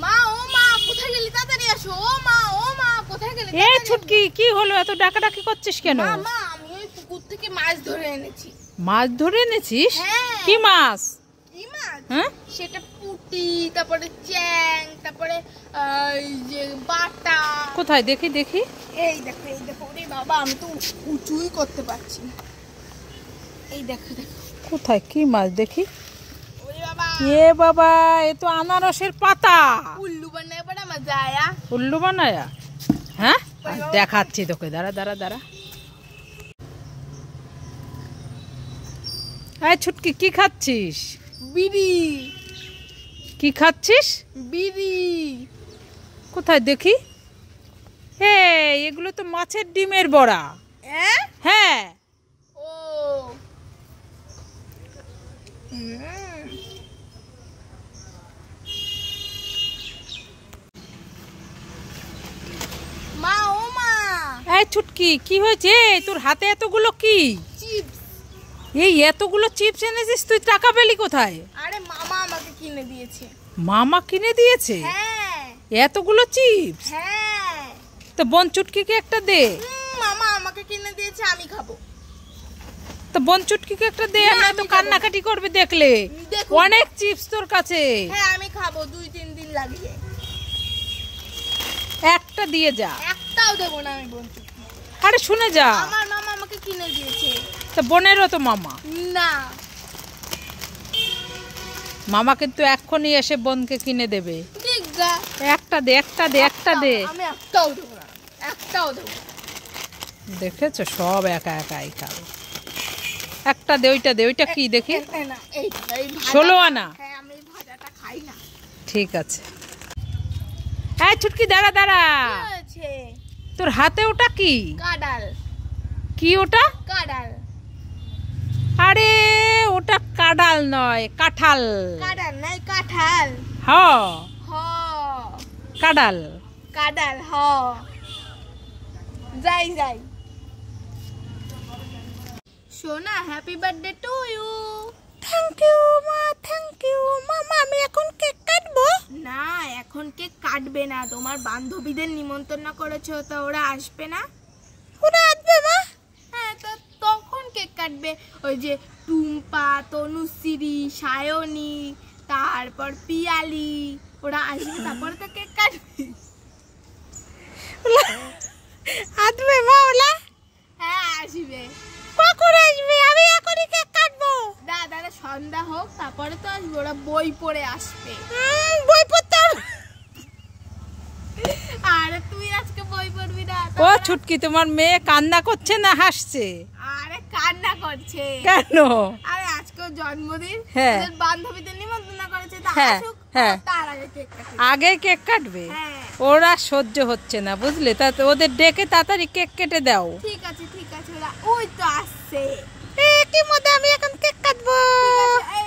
মা ও মা কোথায় গেলি তাড়াতাড়ি আসো ও মা কোথায় গেলি এ ছুটকি কি হলো এত ডাকাডাকি করছিস কেন মা আমি ওই পুকুর থেকে মাছ ধরে এনেছি মাছ ধরে এনেছিস হ্যাঁ কি মাছ কি মাছ হ্যাঁ সেটা পুঁটি তারপরে চ্যাং তারপরে এই যে বাটা কোথায় দেখি দেখি এই দেখো ওরে বাবা আমি তো উঁচুই করতে পারছি না এই দেখো কোথায় কি মাছ দেখি ওরে বাবা এ বাবা এ তো আনারসের পাতা উল্লু বানায় বড় মজা আয়া উল্লু বানায়া হ্যাঁ দেখাচ্ছি তোকে দাঁড়া দাঁড়া দাঁড়া এই ছুটকি কি খাচ্ছিস বিড়ি কি খাচ্ছিস বিড়ি কোথায় দেখি এগুলো তো মাছের ডিমের বড়া হ্যাঁ ও মা ও মা এই ছুটকি কি হয়েছে তোর হাতে এতগুলো কি চিপস এই এতগুলো চিপস এনেছিস তুই টাকা পেলি কোথায় আরে মামা আমাকে কিনে দিয়েছে মামা কিনে দিয়েছে হ্যাঁ এতগুলো চিপস হ্যাঁ তো বোন চুটকিকে একটা দে মামা আমাকে কিনে দিয়েছে আমি খাবো তো বোন চুটকিকে একটা দে না তো কান্নাকাটি করবে দেখলে অনেক চিপস তোর কাছে হ্যাঁ আমি খাবো 2-3 দিন লাগবে একটা দিয়ে যা একটাও দেবো না আমি বলছি আরে শুনে যা আমার মামা আমাকে কিনে দিয়েছে তো বোনেরও তো মামা না মামা কিন্তু এক্ষুনি এসে বোনকে কিনে দেবে দিগা একটা দে একটা দে একটা দে আমি একটাও দেবো না একটাও দেবো দেখেছো সব একা একাই খাবে একটা দে ওইটা কি দেখি না এই 16 আনা হ্যাঁ আমি ভাজাটা খাই না ঠিক আছে এই ছুটকি দাঁড়া দাঁড়া আছে তোর হাতে ওটা কি কাঁঠাল কি ওটা কাঁঠাল আরে ওটা কাঁঠাল নয় কাঁঠাল কাঁঠাল নাই কাঁঠাল হ হ কাঁঠাল কাঁঠাল হ যাই সোনা happy birthday to you thank you মা থ্যাংক ইউ মামা আমি এখন কেক কাটবো না এখন কেক কাটবে না তোমার বান্ধবীদের নিমন্ত্রণ করেছো তো ওরা আসবে না ওরা আসবে মা হ্যাঁ তো তখন কেক কাটবে ওই যে টুম্পা তনুশ্রী সায়নী তারপর পিয়ালি ওরা আসবে তারপরে তো কেক কাটবে আসবে মা ওলা হ্যাঁ আসবে কখন আসবে আমি এখনই কেক কাটবো দাদা সন্ধ্যা হোক তারপরে তো আসবে ওরা বই পড়ে আসবে বই পড়তে হবে। আরে তুই আজকে বই পড়বি না ও ছুটকি তোমার মেয়ে কান্না করছে না হাসছে আরে কান্না করছে কেন আরে আজকে জন্মদিন হ্যাঁ। ওদের বান্ধবীদের নিমন্ত্রণ করেছে তা হ্যাঁ, আসুক হ্যাঁ। তার আগে কেক কাটবে আগে কেক কাটবে হ্যাঁ ওরা সহ্য হচ্ছে না বুঝলে তা ওদের ডেকে তাড়াতাড়ি কেক কেটে দাও ঠিক আছে ওরা ওই তো আসছে কি মজা আমি এখন কেক কাটবো এই